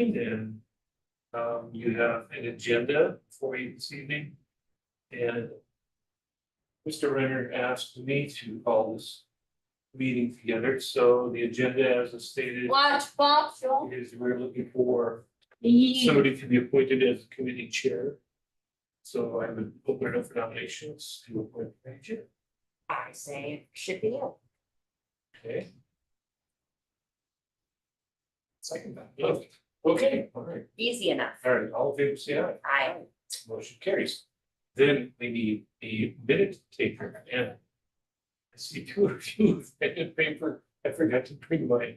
fine, and you have an agenda for you this evening. And Mr. Renner asked me to call this meeting together, so the agenda, as is stated, Watch Bob Show. is we're looking for somebody to be appointed as committee chair. So I would open it up for nominations to appoint committee chair. I say it should be you. Okay. Second that. Lovely. Okay, all right. Easy enough. All right, all in favor, say aye. I, Motion carries. Then we need a minute taker, and I see two of you with pen and paper. I forgot to bring my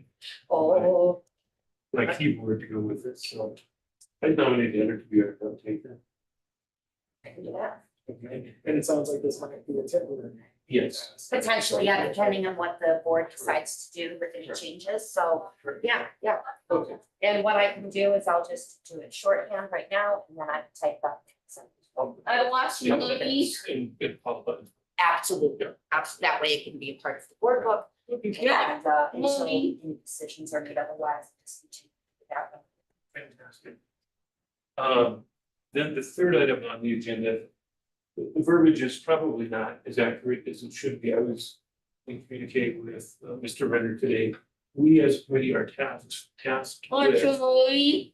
keyboard to go with it, so I nominate Ed to be our note taker. I can do that. Okay. And it sounds like this might be a temporary. Yes. Potentially, yeah, depending on what the board decides to do with any changes, so, yeah. Okay. And what I can do is I'll just do it shorthand right now, and then I can type up. I watch Yeah, movies. and Paul Button. Absolutely, that way it can be a part of the board book. Yeah. And so Movie. any decisions are made otherwise, just need to do that one. Fantastic. Then the third item on the agenda, the verbiage is probably not as accurate as it should be. I was in communicate with Mr. Renner today. We as a committee are tasked Watch a with, movie.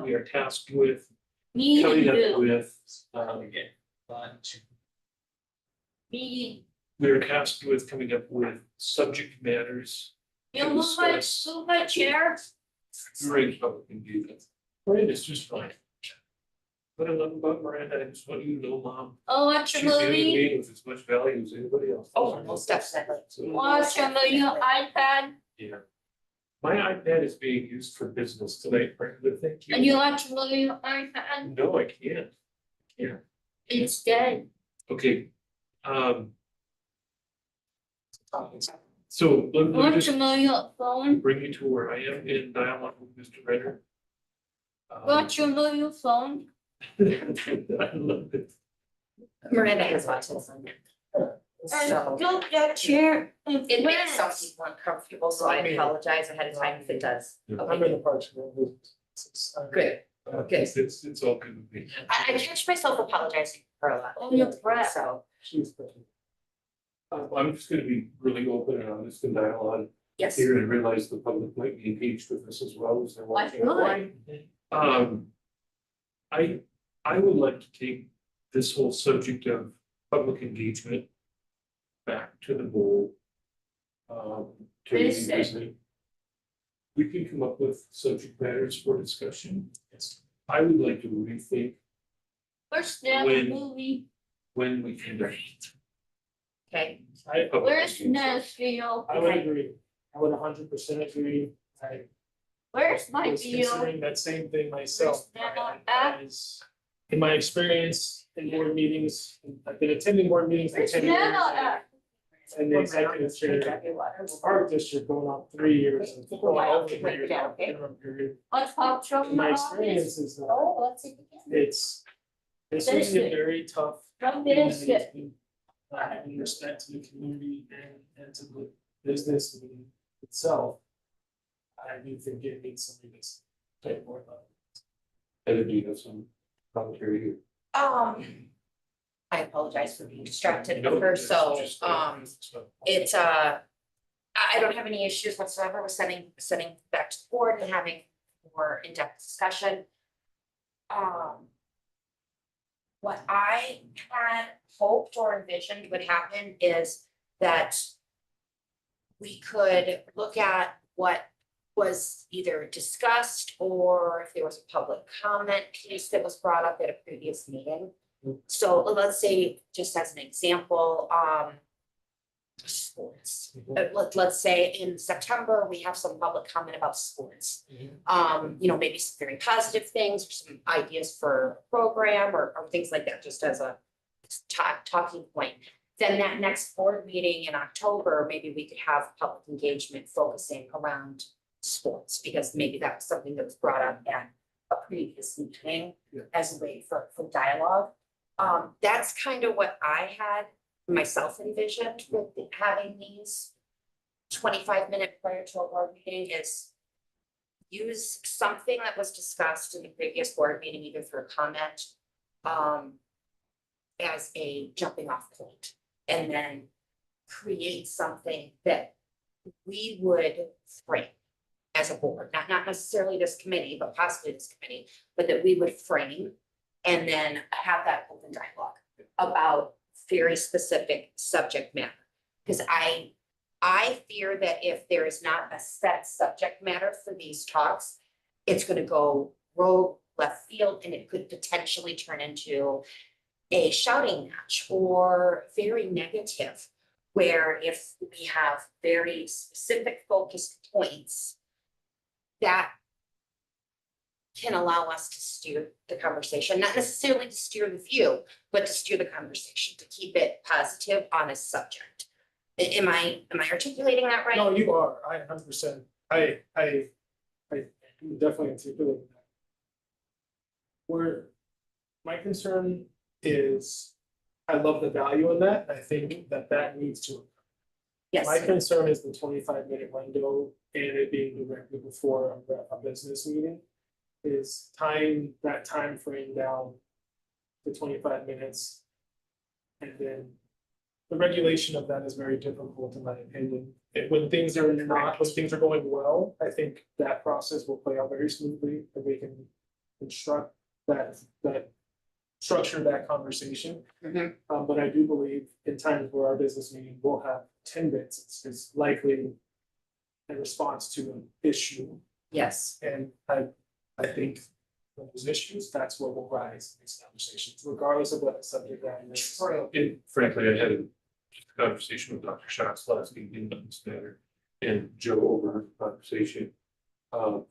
we are tasked with Me coming up too. with, Me. we are tasked with coming up with subject matters You move my chair. during public engagement. Miranda is just fine. What I love about Miranda is what do you know, Mom? Oh, watch a She's the only movie. maid with as much value as anybody else. Oh, most definitely. So, Watch a movie on iPad. yeah. My iPad is being used for business tonight, Brenda, thank you. And you watch a movie on iPad. No, I can't. It's dead. Okay. So let me Watch a just movie on phone. bring you to where I am in dialogue with Mr. Renner. Watch a movie on phone. I love it. Miranda has autism. And So don't that chair. it makes some people uncomfortable, so I apologize ahead of time if it does. I'm in Okay, the parks. It's, good. Okay. It's all good with me. I catch myself apologizing for a lot. Oh, your breath. So, She's pretty. I'm just gonna be really open and honest in dialogue yes, here and realize the public might be engaged with this as well as they're watching. Good. I would like to take this whole subject of public engagement back to the board. To This- revisit. We can come up with subject matters for discussion. I would like to rethink Where's that When- movie? when we can. okay, Where's Nashville? I would agree. I would 100% agree. I Where's my was deal? considering that same thing myself. Where's that at? As- In my experience in board meetings, I've been attending board meetings for Where's 10 years. that at? And the executive chair of our district going on 3 years. And going over 3 years out interim period. What's Pop Show? And my experience is that Oh, let's see again. it's, this would be a very tough. From biscuit. In respect to the community and to the business itself. I do think it needs something that's a bit more about. Ed, do you have some commentary here? I apologize for being distracted No, with her, it's so, just, it's, I don't have any issues whatsoever with sending back to the board and having more in-depth discussion. What I had hoped or envisioned would happen is that we could look at what was either discussed or if there was a public comment piece that was brought up at a previous meeting. So let's say, just as an example, sports. Let's say in September, we have some public comment about sports. Maybe some very positive things or some ideas for a program or things like that, just as a talking point. Then that next board meeting in October, maybe we could have public engagement focusing around sports, because maybe that was something that was brought up at a previous meeting as a way for dialogue. That's kind of what I had myself envisioned with having these 25-minute prior to a board meeting is use something that was discussed in the previous board meeting, either through a comment, as a jumping off point, and then create something that we would frame as a board, not necessarily this committee, but possibly this committee, but that we would frame and then have that open dialogue about very specific subject matter. Because I fear that if there is not a set subject matter for these talks, it's gonna go rogue left field, and it could potentially turn into a shouting match or very negative, where if we have very specific focused points that can allow us to steer the conversation, not necessarily to steer the view, but to steer the conversation, to keep it positive on a subject. Am I articulating that right? No, you are, I 100%, I definitely articulate that. Where my concern is, I love the value in that, I think that needs to. My Yes, concern is the 25-minute window and it being directly before a business meeting. Is tying that time frame down to 25 minutes. And then the regulation of that is very difficult in my opinion. When things are going well, I think that process will play out very smoothly and we can construct that structure that conversation. Mhm. But I do believe in times where our business meeting will have 10 bits, it's likely in response to an issue. yes, And I think when there's issues, that's what will rise in these conversations, regardless of what the subject matter is. And frankly, I had a conversation with Dr. Schatz last evening on this matter, and Joe over the conversation. I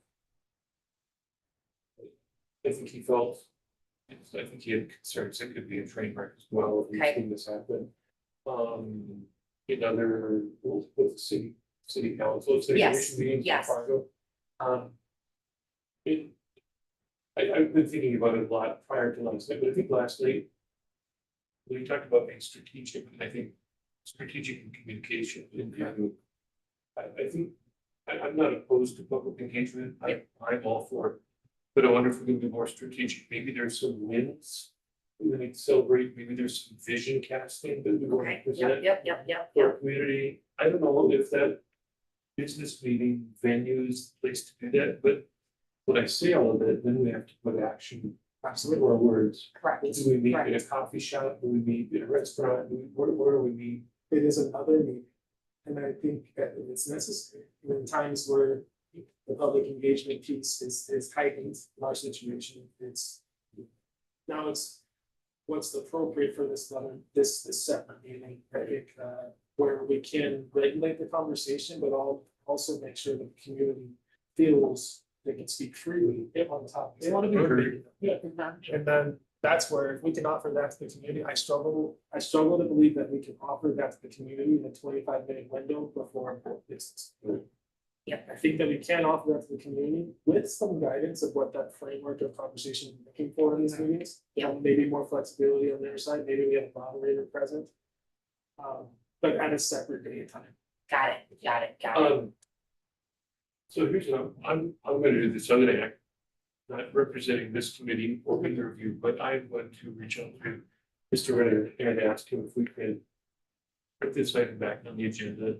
think he felt, I think he had concerns it could be a train wreck as well if we've Okay. seen this happen. In other, with the city council, city Yes, commission meetings in yes. Fargo. I've been thinking about it a lot prior to last night, but I think last night we talked about being strategic, and I think strategic in communication and having. I think, I'm not opposed to public engagement, I'm all for it. But I wonder if we can be more strategic, maybe there's some wins we need to celebrate, maybe there's some vision casting that we want to okay, present yep. for our community. I don't know if that business meeting venue is the place to do that, but when I say all of it, then we have to put action to our words. Correct. Do we meet at a Correct. coffee shop? Do we meet at a restaurant? Where do we meet? It is another meeting. And I think that it's necessary in times where the public engagement piece is heightened in our situation. It's what's appropriate for this separate meeting, I think, where we can regulate the conversation, but also make sure that the community feels they can speak freely on the topic. They want to be heard. Yeah. And then that's where if we can offer that to the community, I struggle to believe that we can offer that to the community in a 25-minute window before business. Yep. I think that we can offer that to the community with some guidance of what that framework of conversation is looking for in these meetings. Yep. Maybe more flexibility on their side, maybe we have a moderator present. But at a separate day and time. Got it. So here's what I'm gonna do this, I'm gonna act, not representing this committee or either of you, but I'm going to reach out to Mr. Renner and ask him if we could put this item back on the agenda.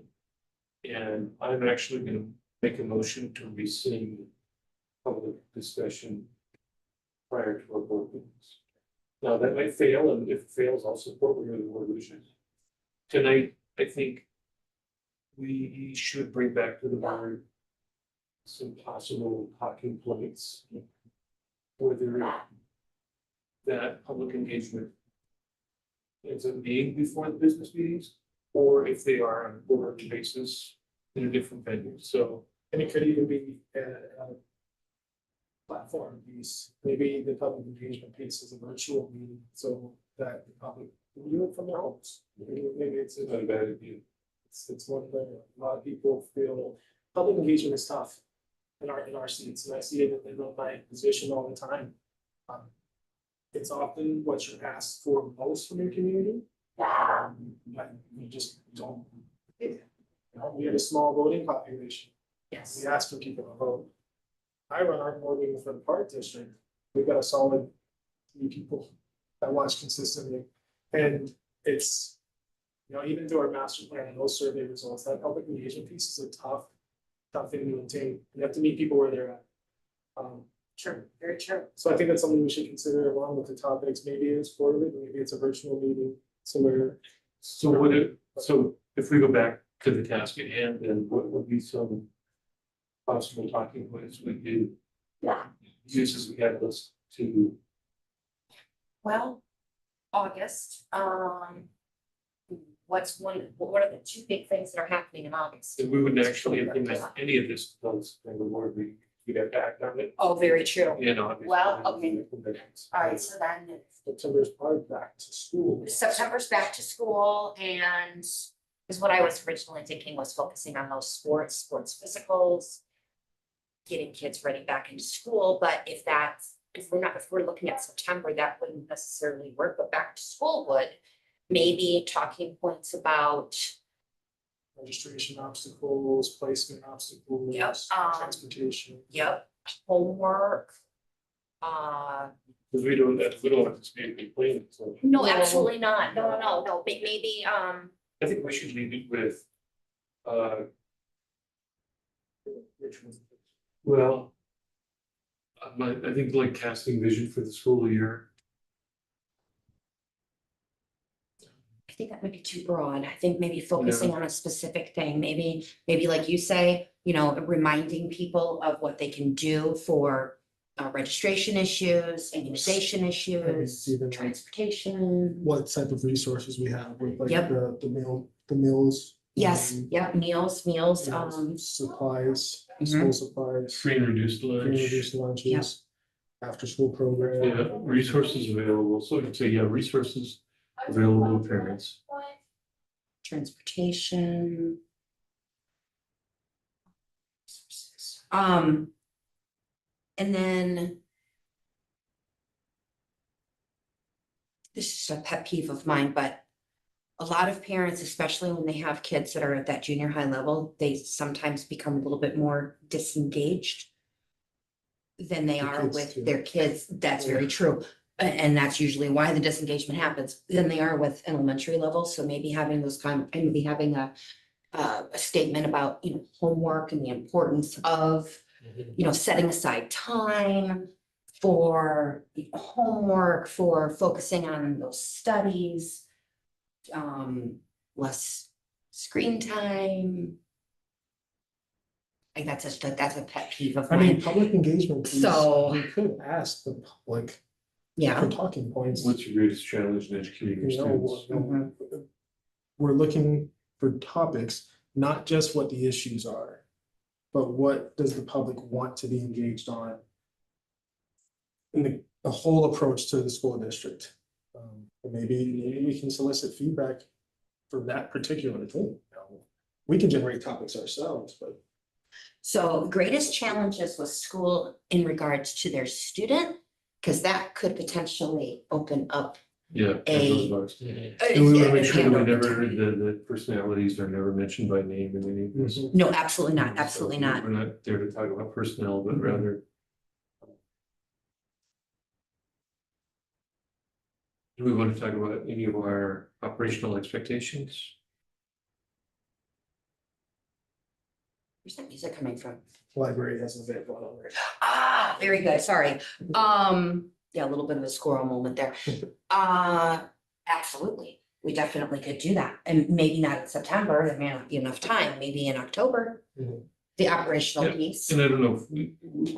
And I'm actually gonna make a motion to rescind public discussion prior to our board meetings. Now, that might fail, and if it fails, I'll support whatever the board wishes. Tonight, I think we should bring back to the board some possible talking points. Whether that public engagement ends up being before the business meetings, or if they are on a quarterly basis in a different venue, so. And it could even be a platform piece, maybe the public engagement piece is a virtual meeting, so that the public can do it from their homes. Maybe it's Not a bad idea. it's one thing, a lot of people feel public engagement is tough in our seats, and I see it in my position all the time. It's often what you're asked for most from your community. But you just don't. You know, we had a small voting population. Yes. We asked for people to vote. I run our board meeting for the park district. We've got a solid 3 people that watch consistently. And it's, you know, even through our master plan and those survey results, that public engagement piece is a tough thing to maintain. You have to meet people where they're at. True, very true. So I think that's something we should consider along with the topics. Maybe it's quarterly, maybe it's a virtual meeting. So if we go back to the task at hand, then what would be some possible talking points we do? Yeah. Uses we have those to, Well, August, what are the 2 big things that are happening in August? if we wouldn't actually implement any of this, those, in the board, we'd have to act on it, Oh, very true. you know. obviously. Well, okay. All right, so then September's probably back to school. September's back to school and is what I was originally thinking was focusing on those sports physicals. Getting kids ready back into school, but if we're looking at September, that wouldn't necessarily work, but back to school would. Maybe talking points about, Registration obstacles, placement obstacles, Yep, transportation. homework. Because we don't want this meeting to be plain, so No, absolutely not. No. Maybe, I think we should leave it with, Which one? well. I think like casting vision for the school year. I think that might be too broad. I think maybe focusing on a specific thing, maybe like you say, you know, reminding people of what they can do for registration issues, immunization issues, even like transportation. what type of resources we have with like Yep. the meals. Yes, meals, Supplies, Mhm. school supplies, Free and reduced lunch. reduced lunches, after school program. Yeah, resources available, so I'd say, yeah, resources available to parents. transportation. And then. This is a pet peeve of mine, but. A lot of parents, especially when they have kids that are at that junior high level, they sometimes become a little bit more disengaged. Than they The are kids with too. their kids. That's Yeah. very true. And that's usually why the disengagement happens than they are with elementary level. So maybe having those maybe having a statement about, you know, homework and the importance of, you know, setting aside time for homework, for focusing on those studies. Less screen time. Like that's a pet peeve of I mean, mine. public engagement piece, So- we could ask the public Yeah. for talking points. What's your greatest challenge in educating your You know, students? we're looking for topics, not just what the issues are, but what does the public want to be engaged on? In the whole approach to the school district. And maybe we can solicit feedback for that particular thing. You know, we can generate topics ourselves, but So greatest challenges with school in regards to their student, because that could potentially open up. Yeah. A- those boxes. And we want to make sure that we never, the personalities are never mentioned by name in any of this. No, absolutely not, So absolutely not. We're not there to talk about personnel, but rather. Do we want to talk about any of our operational expectations? Where's that music coming from? library has an event going on right Ah, very good, sorry. Yeah, a little bit of a squirrel moment there. Absolutely, we definitely could do that. And maybe not in September, there may not be enough time, maybe in October. Mhm. The operational Yeah, piece. And I don't know, if we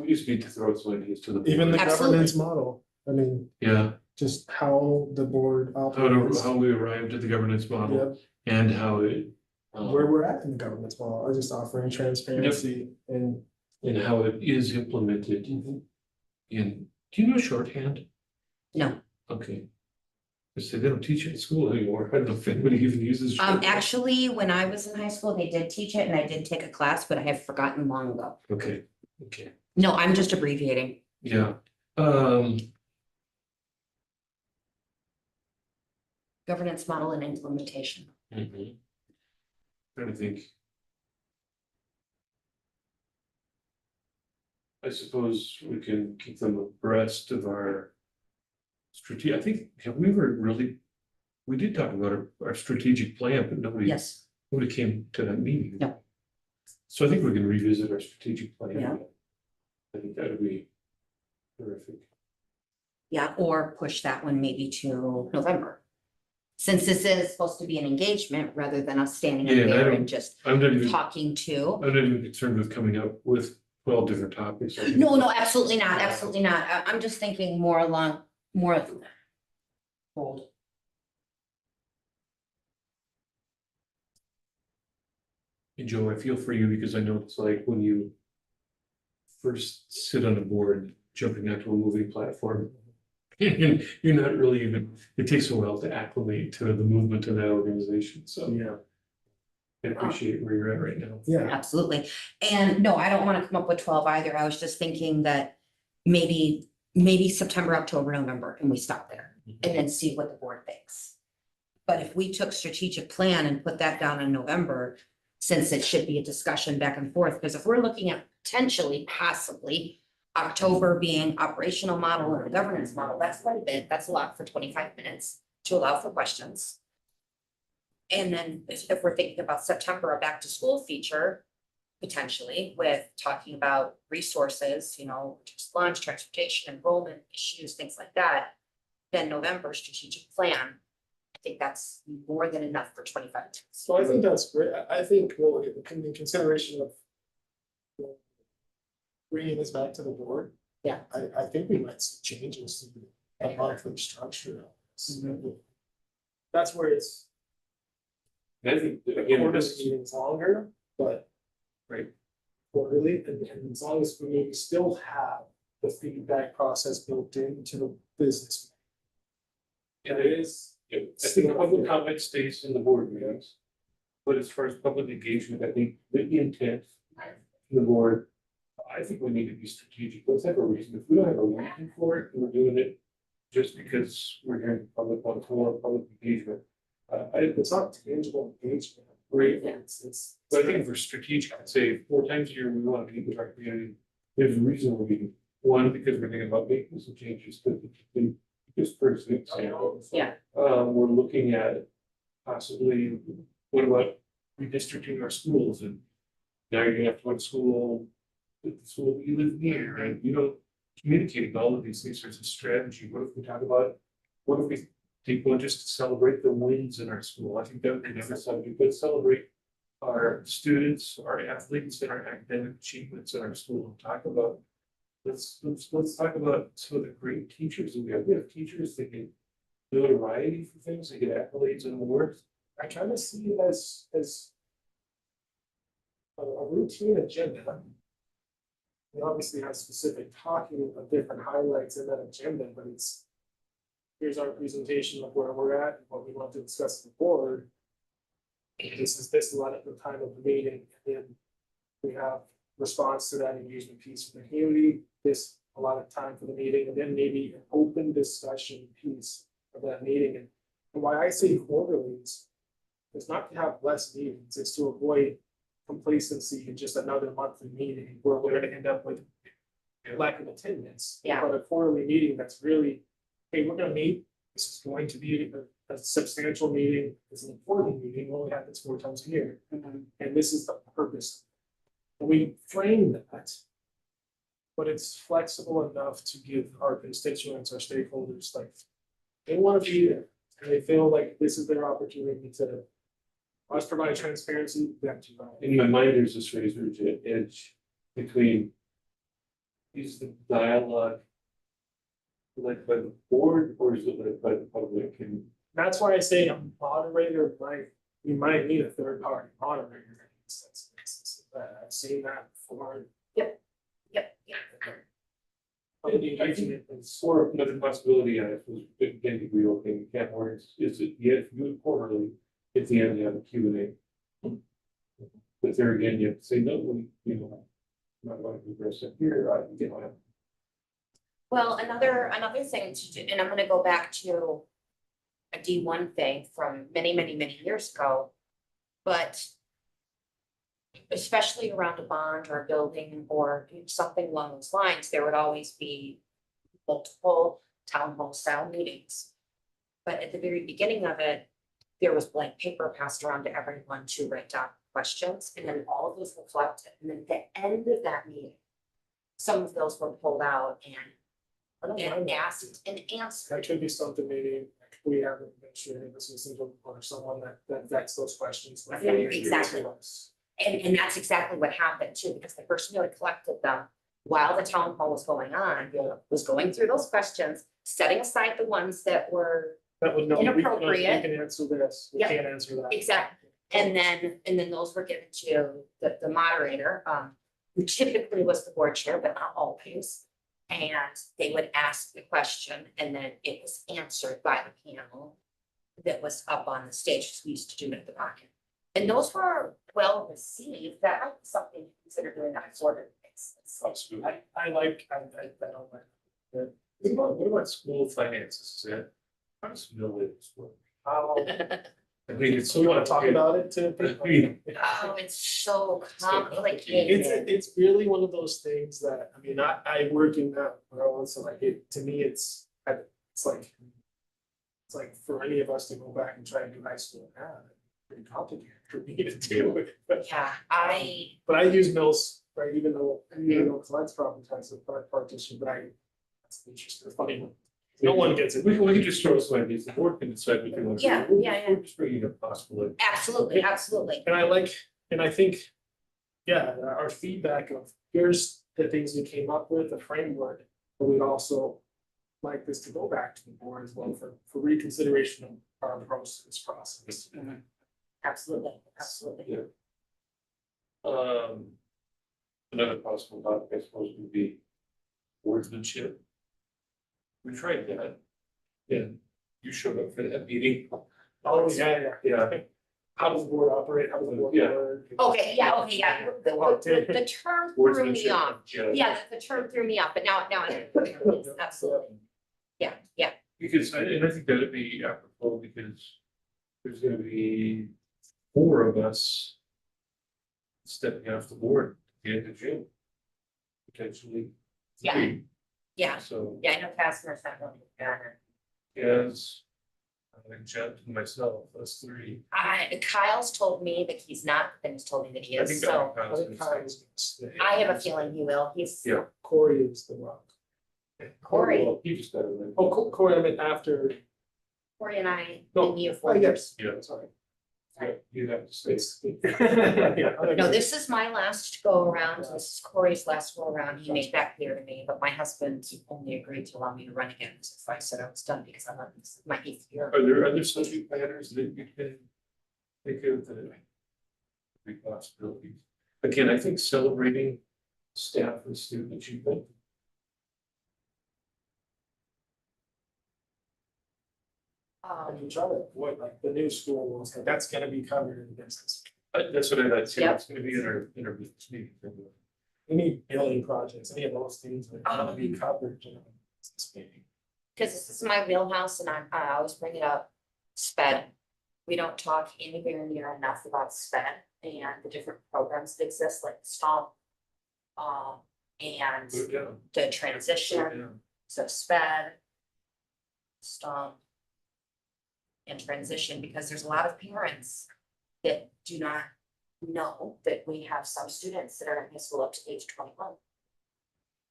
just need to throw some ideas to the. now. Even the board. Absolutely. governance model, I mean, Yeah, just how the board how operates. how we arrived at the governance model Yep, and how it. where we're at in the governance model, are just offering transparency and. And how it is implemented in, do you know shorthand? No, Okay. I said they don't teach it in school anymore. I don't know if anybody even uses. shorthand. actually, when I was in high school, they did teach it and I did take a class, but I have forgotten long ago. Okay, No, I'm just abbreviating. yeah, Governance model and implementation. Trying to think. I suppose we can keep them abreast of our I think, have we ever really, we did talk about our strategic plan, but nobody came to that meeting. No. So I think we can revisit our strategic plan. Yeah. I think that would be terrific. Yeah, or push that one maybe to November. Since this is supposed to be an engagement rather than us standing up Yeah, and I there don't- and just I'm not even, talking to. I'm not even concerned with coming up with 12 different topics. I think- No, absolutely not, absolutely not. I'm just thinking more along, more. Hold. And Joe, I feel for you because I know it's like when you first sit on a board, jumping onto a moving platform. And you're not really even, it takes a while to acclimate to the movement of that organization, so Yeah. I appreciate where you're at right now. Yeah. Absolutely. And no, I don't want to come up with 12 either. I was just thinking that maybe September, October, November, and we stop there and then see what the board thinks. But if we took strategic plan and put that down in November, since it should be a discussion back and forth, because if we're looking at potentially, possibly October being operational model and a governance model, that's quite a bit. That's a lot for 25 minutes to allow for questions. And then if we're thinking about September, a back to school feature, potentially with talking about resources, just lunch, transportation, enrollment issues, things like that. Then November strategic plan. I think that's more than enough for 25 minutes. So I think that's great. I think, well, in consideration of bringing this back to the board. Yeah. I think we might see changes to the monthly structure of this. That's where it's. I think, The again, quarterly this, meeting's longer, but. Right. Quarterly, and as long as we maybe still have the feedback process built into the business. and it is, I think public comment stays in the board meetings. But as far as public engagement, I think the intent from the board, I think we need to be strategic. Let's have a reason. If we don't have a reason for it, and we're doing it just because we're hearing public on for public engagement. It's not tangible engagement. Right. It's. But I think if we're strategic, I'd say 4 times a year, we want to meet with our community. There's a reason we're meeting. One, because we're thinking about making some changes to just for example. Yeah. We're looking at possibly, what about redistricting our schools, and now you're gonna have to go to school, the school that you live near, and communicating all of these things as a strategy. What if we talk about, what if we take one just to celebrate the wins in our school? I think that would be another subject, but celebrate our students, our athletes, and our academic achievements in our school, and talk about. Let's talk about some of the great teachers that we have. We have teachers that get notoriety for things, they get accolades and awards. I kind of see it as a routine agenda. We obviously have specific talking of different highlights in that agenda, but it's. Here's our presentation of where we're at, and what we want to discuss with the board. This is a lot of the time of the meeting, and then we have response to that engagement piece from the community. This a lot of time for the meeting, and then maybe an open discussion piece of that meeting. And why I say quarterly is not to have less meetings, it's to avoid complacency in just another monthly meeting where we're gonna end up with lack of attendance. Yeah. But a quarterly meeting that's really, hey, we're gonna meet, this is going to be a substantial meeting, it's an important meeting, only happens 4 times a year. And this is the purpose. And we frame that. But it's flexible enough to give our constituents, our stakeholders, like, they wanna be there. And they feel like this is their opportunity to. Us provide transparency, we have to. In my mind, there's this razor's edge between. Is the dialogue led by the board, or is it led by the public? And That's why I say a moderator you might need a third party moderator. In instances. I've seen that before. Yep. The I engagement think is. for another possibility, I was again, to reopen can't words, is it yet you do quarterly, at the end you have a Q&A. But there again, you have to say, no, not going to address it here, Well, another thing to do, and I'm gonna go back to a D1 thing from many years ago. But especially around a bond or a building or something along those lines, there would always be multiple town hall style meetings. But at the very beginning of it, there was blank paper passed around to everyone to write down questions, and then all of those were collected, and then at the end of that meeting, some of those were pulled out I don't and mind that. asked and answered. That could be something maybe we haven't been sharing this with some or someone that vets those questions. Yeah, exactly. And that's exactly what happened too, because the person who had collected them while the town hall was going on, was going through those questions, setting aside the ones that were That would know, we Inappropriate. can answer this, we Yep. can't answer that. exactly. And then those were given to the moderator, who typically was the board chair, but not always. And they would ask the question and then it was answered by the panel that was up on the stage, as we used to do it at the pocket. And those were well received. That might be something to consider doing on a quarterly basis. Absolutely. I don't like. What about school finances? Is that, how does millage work? I mean, it's. So we wanna talk about it too? I mean, Oh, it's so It's complicated. it's really one of those things that, I mean, I work in that world, so like to me, it's like. It's like for any of us to go back and try and do high school math, pretty complicated for me to deal with, but. Yeah, But I use mills, right, even though Clyde's problem has a partition, but that's interesting, funny one. No one gets it. We can just throw some ideas, the board can decide we can. Yeah, yeah. We're just bringing up possibility. absolutely, absolutely. And I think, yeah, our feedback of, here's the things we came up with, the framework, but we'd also like this to go back to the board as well for reconsideration of our approach to this process. Absolutely, absolutely. Yeah. Another possible topic, I suppose, would be wordsmanship. We tried that. Yeah, you showed up for that meeting. Oh, yeah. Yeah. How does the board operate, how does the board Yeah. work? Okay, yeah. The term threw me Wordsmanship, off. yeah. Yeah, the term threw me off, but now it's absolutely. Yeah, Because, and I think that'd be apropos because there's gonna be 4 of us stepping off the board at the end of June. Potentially. Yeah. 3. yeah, So, I know Casper's not really bad. yes. I jumped myself, us 3. Kyle's told me that he's not, but then he's told me that he I is, think so I think Kyle's gonna stay. I have a feeling he will. He's Yeah. Corey is the rock. Corey. Well, he just got it. Oh, Corey, I meant after. Corey and I, No, and you I for guess. Yeah. Sorry. You have to say. No, this is my last go around. This is Corey's last go around. He made that clear to me, but my husband only agreed to allow me to run again if I said I was done because I'm on my 8th year. Are there other subject matters that you can think of that be possibilities? Again, I think celebrating staff and student achievement. I can try to avoid like the new school rules, like that's gonna be covered in business. That's what I'd say, Yep. it's gonna be in our business meeting. Any building projects, any of those things are gonna be covered in a business meeting. Because this is my wheelhouse and I always bring it up, sped. We don't talk anywhere near enough about sped and the different programs that exist like Stomp. And Put it down. the transition, so sped. Stomp. And transition, because there's a lot of parents that do not know that we have some students that are in high school up to age 21.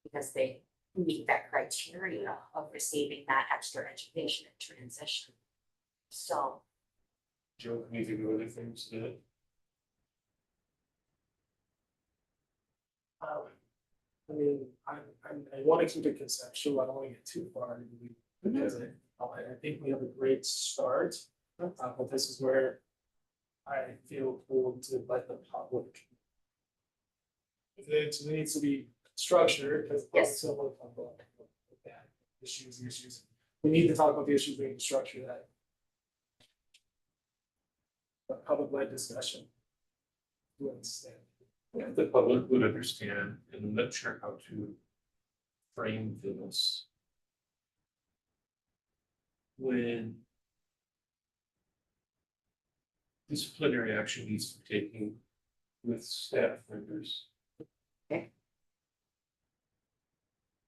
Because they meet that criteria of receiving that extra education and transition. So, Joe, can you think of other things that? I mean, I wanna keep it conceptual, I don't wanna get too far into the. Because I think we have a great start, but this is where I feel pulled to let the public. It needs to be structured, because. Yes. Issues. We need to talk about the issues, we need to structure that. A public-led discussion. To understand. The public would understand, and I'm not sure how to frame this. When disciplinary action needs to be taken with staff members. Okay.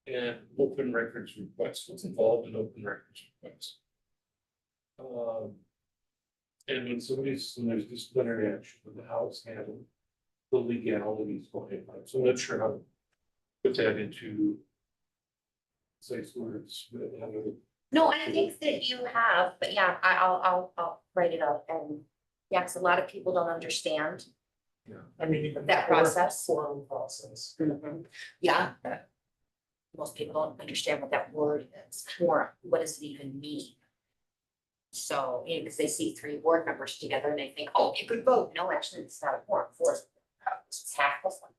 And open records requests, what's involved in open records requests? And when there's disciplinary action with the house handle the legalities behind it, so I'm not sure how to put that into precise words, but how to. No, I think that you have, but yeah, I'll write it up and, yeah, because a lot of people don't understand. I mean, even That process. Forum process. Yeah. Most people don't understand what that word is, or what does it even mean? So, you know, because they see 3 board members together and they think, oh, you could vote. No, actually, it's not a quorum, 4. It's half of them.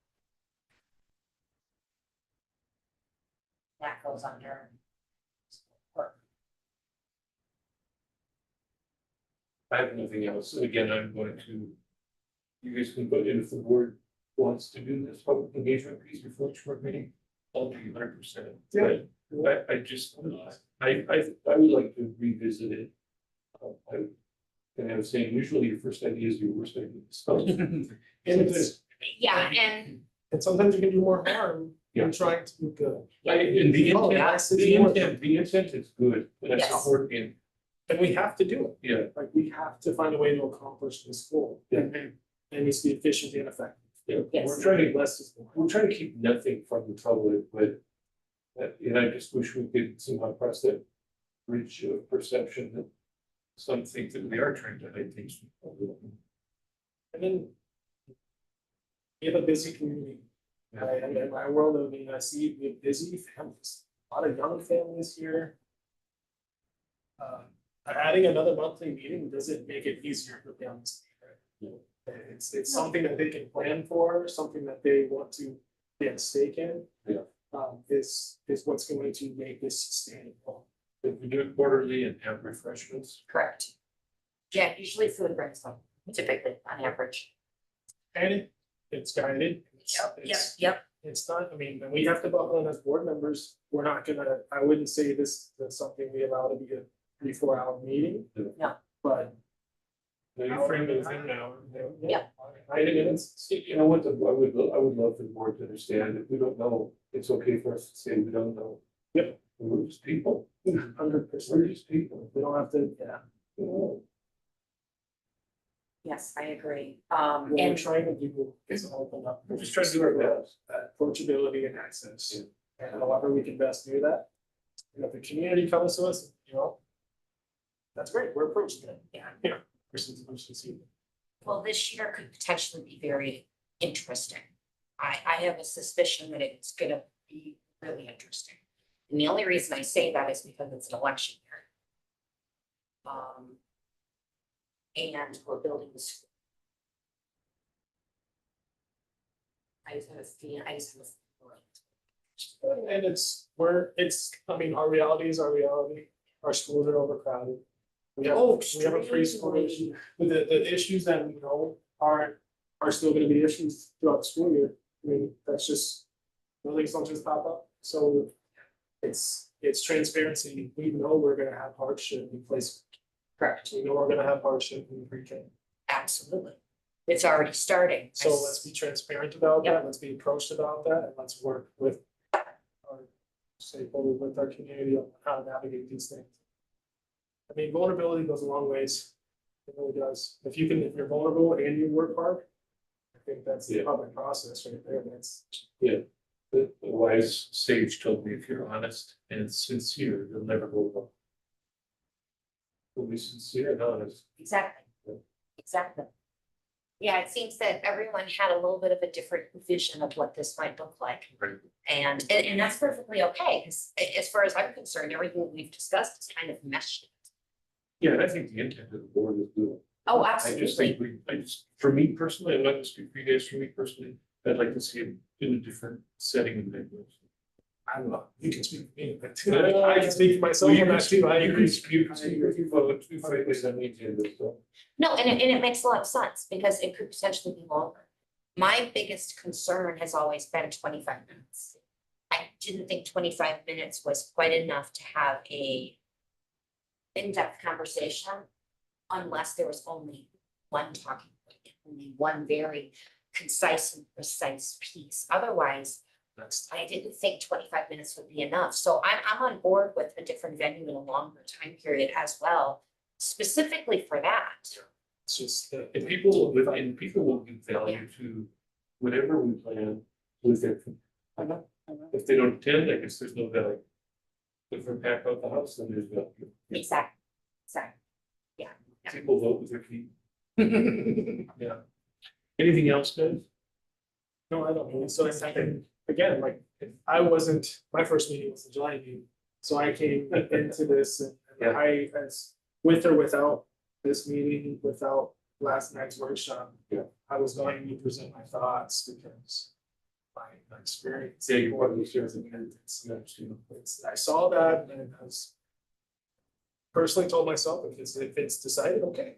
That goes under. I have nothing else. Again, I'm going to. You guys can put in if the board wants to do this public engagement piece before each board meeting, I'll be 100%. Yeah. I just, I would like to revisit it. And I was saying, usually your first idea is your worst idea. So. And it's, Yeah, and and sometimes you can do more harm Yeah. than trying to do good. And the Oh, yeah. intent, the intent is good, and I Yes. support it. And we have to do it. Yeah, Like, we have to find a way to accomplish this goal. Yeah. And it needs to be efficient and effective. yeah. Yes. We're trying to, Less is more. we're trying to keep nothing from the public, but. And I just wish we could somehow cross that bridge of perception that. Some think that we are trying to hide things from the public. And then we have a busy community. Yeah. Right? And in my world, I mean, I see we have busy families, a lot of young families here. Adding another monthly meeting doesn't make it easier for families. Right? It's something that they can plan for, something that they want to be at stake in. Yeah. Is what's going to make this sustainable. If we do it quarterly and have refreshments. correct. Yeah, usually food brings them, typically on average. And it's guided. Yep. It's not, I mean, and we have to buckle in as board members, we're not gonna, I wouldn't say this is something we allow to be a 3-4 hour meeting. No. But. You frame it within an hour. Yeah. 90 minutes. You know what, I would love the board to understand, if we don't know, it's okay for us to say we don't know. Yep. We're just people, 100%. we're just people. We don't have to, yeah. You Yes, I agree. What we're And trying to do is open up. We're just trying to do our best. Approachability and access. And however we can best do that. And if the community comes to us, you know. That's great, we're approaching it. Yeah. Versus efficiency. well, this year could potentially be very interesting. I have a suspicion that it's gonna be really interesting. And the only reason I say that is because it's an election year. And we're building the school. I just have a feeling, And I mean, our reality is our reality, our schools are overcrowded. We have a preschool issue, but the issues that we know are still gonna be issues throughout the school year. I mean, that's just, things don't just pop up, so it's transparency, we know we're gonna have hardship in place. correct, We know we're gonna have hardship in pre-K, absolutely. It's already starting. so let's be transparent about that, Yep. let's be approached about that, and let's work with our stakeholders, with our community on how to navigate these things. I mean, vulnerability goes a long ways. It really does. If you're vulnerable and you work hard, I think that's the public process right there. That's. The wise sage told me, if you're honest and sincere, you'll never go wrong. We'll be sincere and honest. Exactly. Yeah. Exactly. Yeah, it seems that everyone had a little bit of a different vision of what this might look like. Right. And that's perfectly okay, because as far as I'm concerned, everything we've discussed is kind of meshed. Yeah, and I think the intent of the board is good. Oh, I just think absolutely. for me personally, I'm not gonna speak for you guys, for me personally, I'd like to see it in a different setting than this. I don't know. You can speak for me, but I can speak for myself on that too. I agree. You vote, you fight this on the agenda, so. No, and it makes a lot of sense because it could potentially be longer. My biggest concern has always been 25 minutes. I didn't think 25 minutes was quite enough to have a in-depth conversation unless there was only one talking point, only one very concise and precise piece. Otherwise, I didn't think 25 minutes would be enough. So I'm on board with a different venue in a longer time period as well, specifically for that. It's just. And people will give value to whatever we plan with it. If they don't attend, I guess there's no value. If we pack out the house, then there's value. Exactly. People vote with their feet. Yeah. Anything else, guys? No, I don't know. So I think, again, like, if I wasn't, my first meeting was the July meeting. So I came into this and Yeah. I, as with or without this meeting, without last night's workshop. Yeah. I was going to present my thoughts because my experience. Say you want to share some candidates. I saw that and I was personally told myself, if it's decided, okay,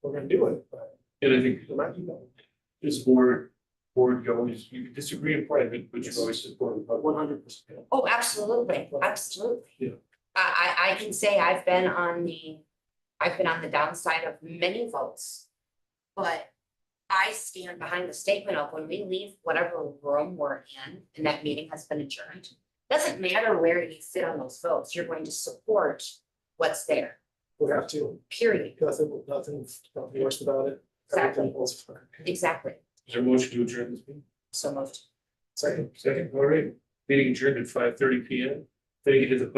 we're gonna do it, but And I think it might be no. this board, you always, you can disagree in private, but you always support. 100%. Oh, absolutely, absolutely. Yeah. I can say I've been on the downside of many votes. But I stand behind the statement of when we leave whatever room we're in and that meeting has been adjourned. Doesn't matter where you sit on those votes, you're going to support what's there, We have to, period. nothing worse about it. Exactly. Everything else is fine. Exactly. Is there a motion to adjourn this meeting? So moved. Second. Second, all right, meeting adjourned at 5:30 PM. Thank you to the